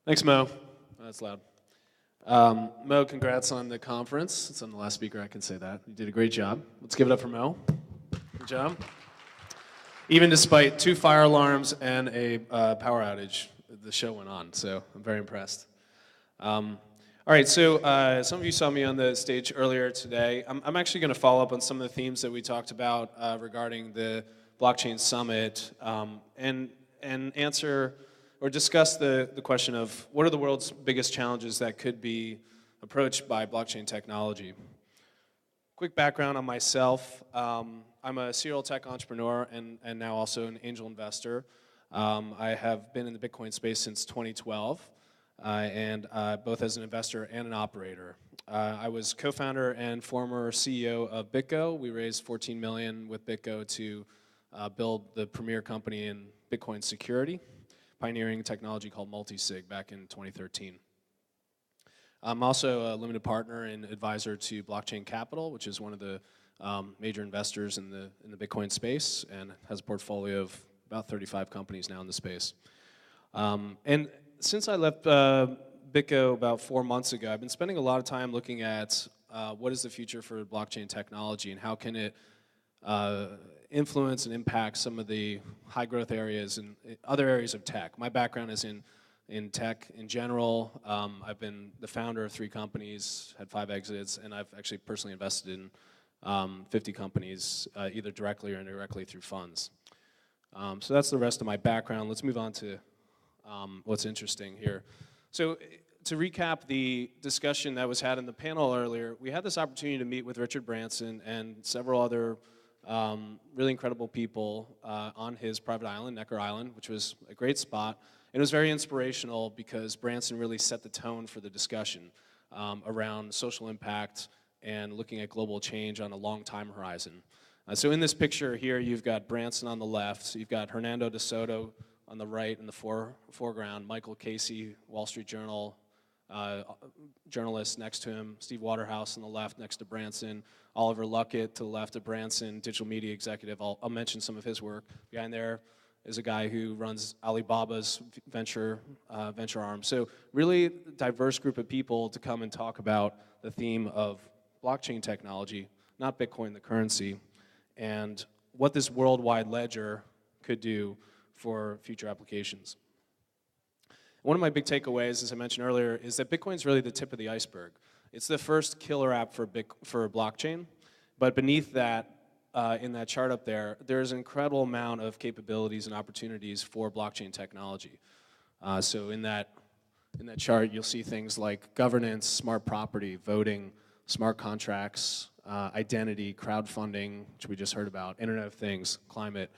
Thanks, Mo. Oh, that's loud. Mo, congrats on the conference. It's on the last speaker, I can say that. You did a great job. Let's give it up for Mo. Good job. Even despite 2 fire alarms and a power outage, the show went on, so I'm very impressed. All right, so some of you saw me on the stage earlier today. I'm actually going to follow up on some of the themes that we talked about regarding the blockchain summit and answer or discuss the question of what are the world's biggest challenges that could be approached by blockchain technology. Quick background on myself. I'm a serial tech entrepreneur and now also an angel investor. I have been in the Bitcoin space since 2012, and both as an investor and an operator. I was co-founder and former CEO of BitGo. We raised $14 million with BitGo to build the premier company in Bitcoin security, pioneering a technology called multi-sig back in 2013. I'm also a limited partner and advisor to Blockchain Capital, which is one of the major investors in the Bitcoin space and has a portfolio of about 35 companies now in the space. And since I left BitGo about 4 months ago, I've been spending a lot of time looking at what is the future for blockchain technology and how can it influence and impact some of the high growth areas and other areas of tech. My background is in tech in general. I've been the founder of 3 companies, had 5 exits, and I've actually personally invested in 50 companies, either directly or indirectly through funds. So that's the rest of my background. Let's move on to what's interesting here. So to recap the discussion that was had in the panel earlier, we had this opportunity to meet with Richard Branson and several other really incredible people on his private island, Necker Island, which was a great spot. And it was very inspirational because Branson really set the tone for the discussion around social impact and looking at global change on a long time horizon. So in this picture here, you've got Branson on the left, you've got Hernando de Soto on the right in the foreground, Michael Casey, Wall Street Journal journalist next to him, Steve Waterhouse on the left next to Branson, Oliver Luckett to the left of Branson, digital media executive. I'll mention some of his work. Behind there is a guy who runs Alibaba's venture arm. So really diverse group of people to come and talk about the theme of blockchain technology, not Bitcoin the currency, and what this worldwide ledger could do for future applications. One of my big takeaways, as I mentioned earlier, is that Bitcoin's really the tip of the iceberg. It's the first killer app for blockchain, but beneath that, in that chart up there, there's an incredible amount of capabilities and opportunities for blockchain technology. So in that chart, you'll see things like governance, smart property, voting, smart contracts, identity, crowdfunding, which we just heard about, Internet of Things, climate.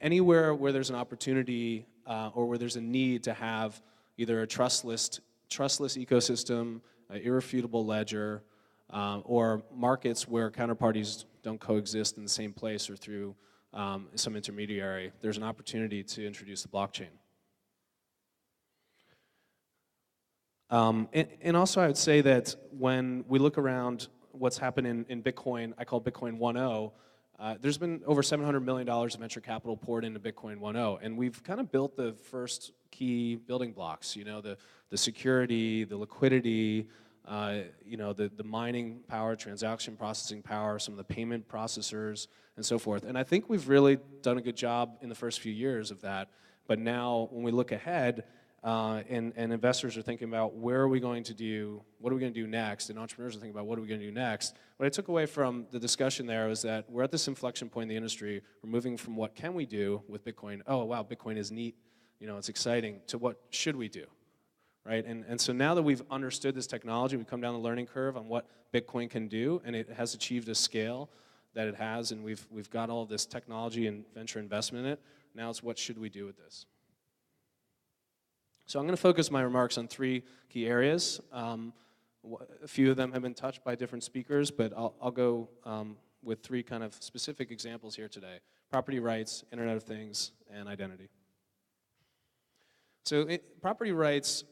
Anywhere where there's an opportunity or where there's a need to have either a trustless ecosystem, an irrefutable ledger, or markets where counterparties don't coexist in the same place or through some intermediary, there's an opportunity to introduce the blockchain. And also I would say that when we look around what's happened in Bitcoin, I call Bitcoin 1.0, there's been over $700 million of venture capital poured into Bitcoin 1.0, and we've kind of built the first key building blocks, you know, the security, the liquidity, you know, the mining power, transaction processing power, some of the payment processors, and so forth. And I think we've really done a good job in the first few years of that, but now when we look ahead, and investors are thinking about what are we going to do next, and entrepreneurs are thinking about what are we going to do next. What I took away from the discussion there was that we're at this inflection point in the industry. We're moving from what can we do with Bitcoin, oh wow, Bitcoin is neat, you know, it's exciting, to what should we do, right? And so now that we've understood this technology, we've come down the learning curve on what Bitcoin can do, and it has achieved a scale that it has, and we've got all of this technology and venture investment in it. Now it's what should we do with this? So I'm going to focus my remarks on 3 key areas. A few of them have been touched by different speakers, but I'll go with 3 kind of specific examples here today: property rights, Internet of Things, and identity. So property rights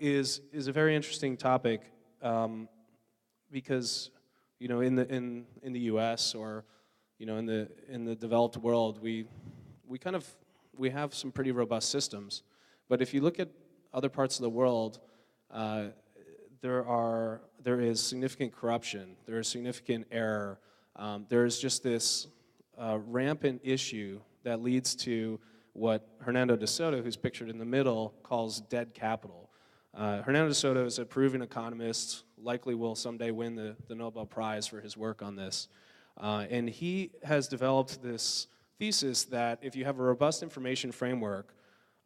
is a very interesting topic because, you know, in the U.S. or, you know, in the developed world, we have some pretty robust systems. But if you look at other parts of the world, there is significant corruption, there is significant error, there is just this rampant issue that leads to what Hernando de Soto, who's pictured in the middle, calls dead capital. Hernando de Soto is a proven economist, likely will someday win the Nobel Prize for his work on this. And he has developed this thesis that if you have a robust information framework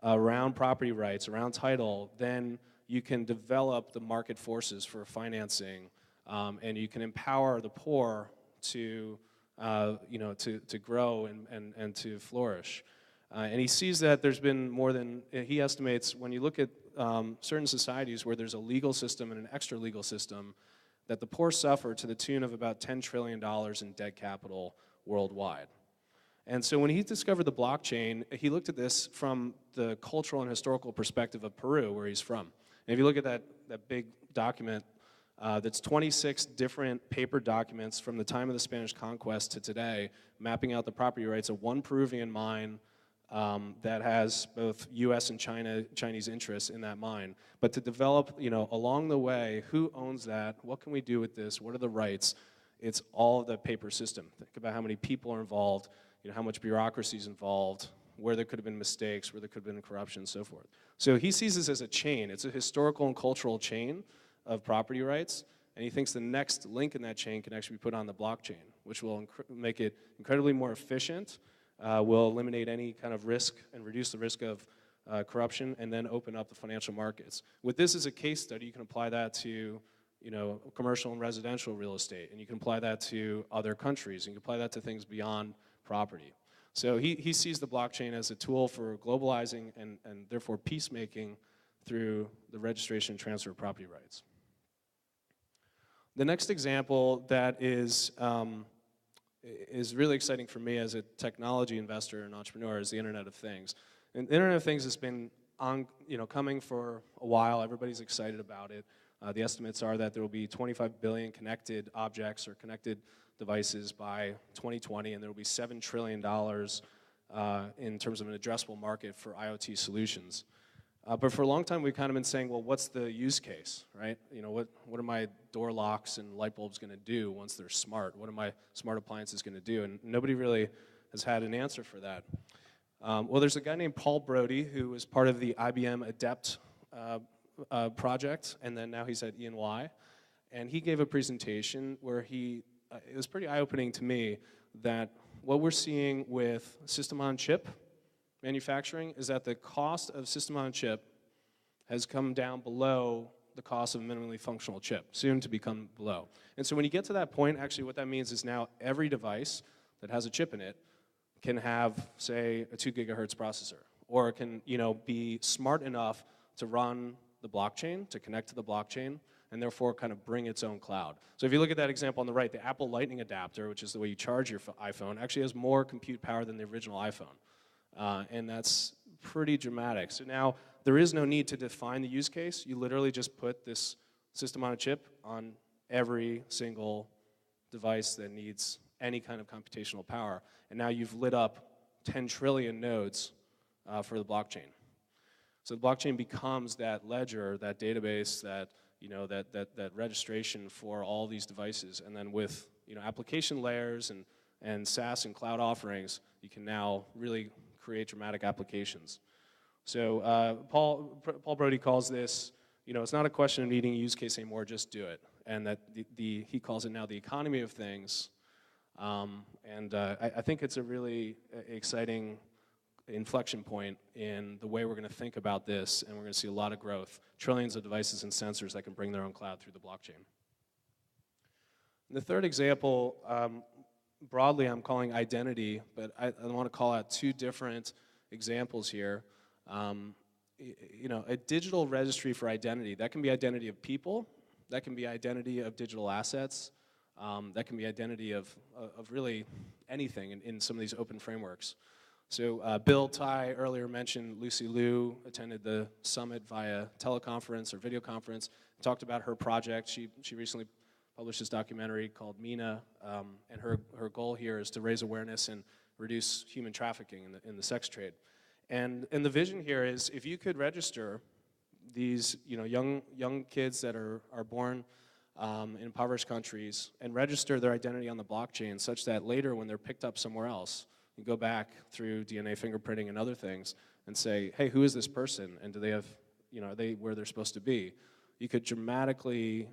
around property rights, around title, then you can develop the market forces for financing, and you can empower the poor to, to grow and to flourish. And he sees that there's been more than, he estimates, when you look at certain societies where there's a legal system and an extra-legal system, that the poor suffer to the tune of about $10 trillion in dead capital worldwide. And so when he discovered the blockchain, he looked at this from the cultural and historical perspective of Peru, where he's from. And if you look at that big document, that's 26 different paper documents from the time of the Spanish conquest to today, mapping out the property rights of one Peruvian mine that has both U.S. and Chinese interests in that mine. But to develop, along the way, who owns that? What can we do with this? What are the rights? It's all the paper system. Think about how many people are involved, how much bureaucracy is involved, where there could have been mistakes, where there could have been corruption, and so forth. So he sees this as a chain. It's a historical and cultural chain of property rights, and he thinks the next link in that chain can actually be put on the blockchain, which will make it incredibly more efficient, will eliminate any kind of risk and reduce the risk of corruption, and then open up the financial markets. With this as a case study, you can apply that to commercial and residential real estate, and you can apply that to other countries, and you can apply that to things beyond property. So he sees the blockchain as a tool for globalizing and therefore peacemaking through the registration and transfer of property rights. The next example that is really exciting for me as a technology investor and entrepreneur is the Internet of Things. And the Internet of Things has been coming for a while. Everybody's excited about it. The estimates are that there will be 25 billion connected objects or connected devices by 2020, and there will be $7 trillion in terms of an addressable market for IoT solutions. But for a long time, we've kind of been saying, well, what's the use case, right? What are my door locks and light bulbs going to do once they're smart? What are my smart appliances going to do? And nobody really has had an answer for that. Well, there's a guy named Paul Brody who was part of the IBM Adept project, and then now he's at E&Y. And he gave a presentation where it was pretty eye-opening to me that what we're seeing with system-on-chip manufacturing is that the cost of system-on-chip has come down below the cost of a minimally functional chip, soon to become below. And so when you get to that point, actually what that means is now every device that has a chip in it can have, say, a 2 gigahertz processor, or it can be smart enough to run the blockchain, to connect to the blockchain, and therefore kind of bring its own cloud. So if you look at that example on the right, the Apple Lightning adapter, which is the way you charge your iPhone, actually has more compute power than the original iPhone. And that's pretty dramatic. So now there is no need to define the use case. You literally just put this system on a chip on every single device that needs any kind of computational power. And now you've lit up 10 trillion nodes for the blockchain. So the blockchain becomes that ledger, that database, that registration for all these devices. And then with application layers and SaaS and cloud offerings, you can now really create dramatic applications. So Paul Brody calls this, it's not a question of needing a use case anymore, just do it. And that he calls it now the economy of things. I think it's a really exciting inflection point in the way we're going to think about this, and we're going to see a lot of growth, trillions of devices and sensors that can bring their own cloud through the blockchain. And the third example, broadly I'm calling identity, but I want to call out two different examples here. A digital registry for identity, that can be identity of people, that can be identity of digital assets, that can be identity of really anything in some of these open frameworks. So Bill Tai earlier mentioned Lucy Liu attended the summit via teleconference or video conference, talked about her project. She recently published this documentary called Mina, and her goal here is to raise awareness and reduce human trafficking in the sex trade. And the vision here is if you could register these young kids that are born in impoverished countries and register their identity on the blockchain such that later when they're picked up somewhere else, you go back through DNA fingerprinting and other things and say, hey, who is this person? And do they have, are they where they're supposed to be? You could dramatically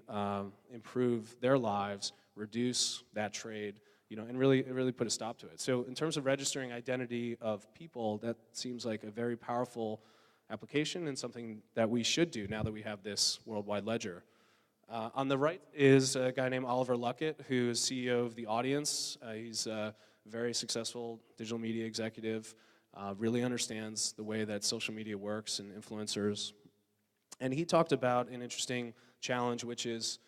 improve their lives, reduce that trade, and really put a stop to it. So in terms of registering identity of people, that seems like a very powerful application and something that we should do now that we have this worldwide ledger. On the right is a guy named Oliver Luckett, who is CEO of The Audience. He's a very successful digital media executive, really understands the way that social media works and influencers. And he talked about an interesting challenge, which is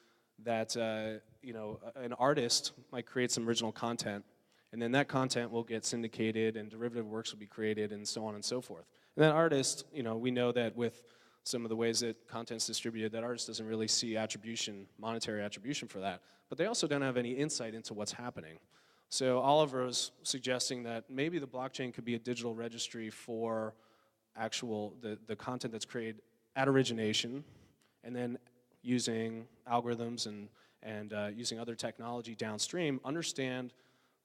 that an artist might create some original content, and then that content will get syndicated and derivative works will be created and so on and so forth. And that artist, we know that with some of the ways that content's distributed, that artist doesn't really see attribution, monetary attribution for that. But they also don't have any insight into what's happening. So Oliver is suggesting that maybe the blockchain could be a digital registry for the content that's created at origination, and then using algorithms and using other technology downstream, understand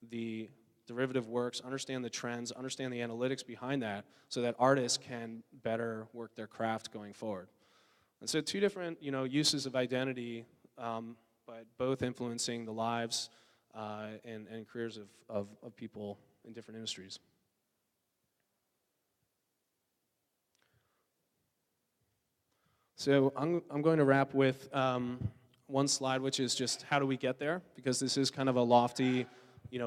the derivative works, understand the trends, understand the analytics behind that, so that artists can better work their craft going forward. And so two different uses of identity, but both influencing the lives and careers of people in different industries. So I'm going to wrap with one slide, which is just how do we get there? Because this is kind of a lofty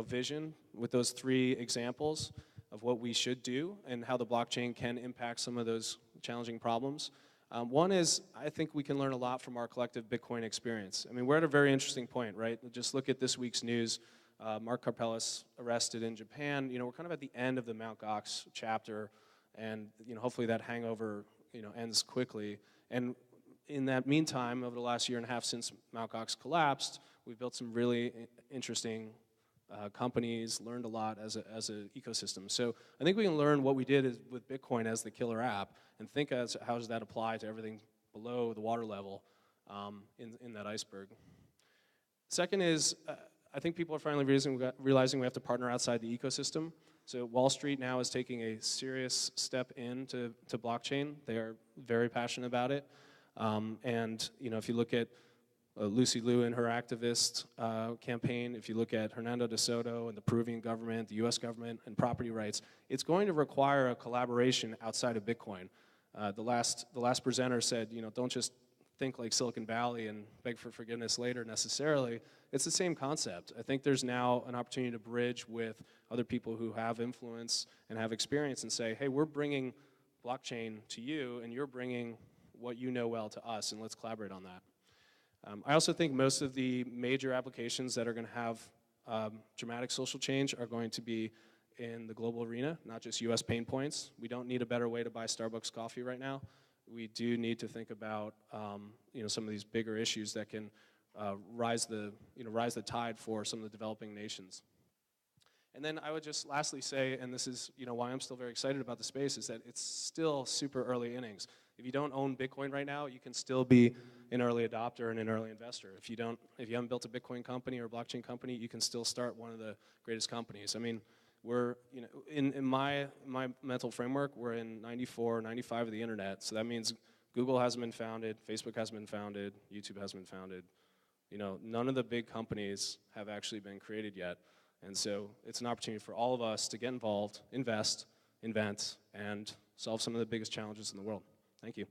vision with those three examples of what we should do and how the blockchain can impact some of those challenging problems. One is, I think we can learn a lot from our collective Bitcoin experience. I mean, we're at a very interesting point, right? Just look at this week's news. Mark Karpelès arrested in Japan. We're kind of at the end of the Mt. Gox chapter, and hopefully that hangover ends quickly. And in that meantime, over the last year and a half since Mt. Gox collapsed, we've built some really interesting companies, learned a lot as an ecosystem. So I think we can learn what we did with Bitcoin as the killer app and think as how does that apply to everything below the water level in that iceberg. Second is, I think people are finally realizing we have to partner outside the ecosystem. So Wall Street now is taking a serious step into blockchain. They are very passionate about it. And if you look at Lucy Liu and her activist campaign, if you look at Hernando de Soto and the Peruvian government, the US government, and property rights, it's going to require a collaboration outside of Bitcoin. The last presenter said, don't just think like Silicon Valley and beg for forgiveness later necessarily. It's the same concept. I think there's now an opportunity to bridge with other people who have influence and have experience and say, hey, we're bringing blockchain to you and you're bringing what you know well to us, and let's collaborate on that. I also think most of the major applications that are going to have dramatic social change are going to be in the global arena, not just US pain points. We don't need a better way to buy Starbucks coffee right now. We do need to think about some of these bigger issues that can rise the tide for some of the developing nations. And then I would just lastly say, and this is why I'm still very excited about the space, is that it's still super early innings. If you don't own Bitcoin right now, you can still be an early adopter and an early investor. If you haven't built a Bitcoin company or a blockchain company, you can still start one of the greatest companies. I mean, we're in my mental framework, we're in 94, 95 of the internet. So that means Google hasn't been founded, Facebook hasn't been founded, YouTube hasn't been founded. None of the big companies have actually been created yet. And so it's an opportunity for all of us to get involved, invest, invent, and solve some of the biggest challenges in the world. Thank you.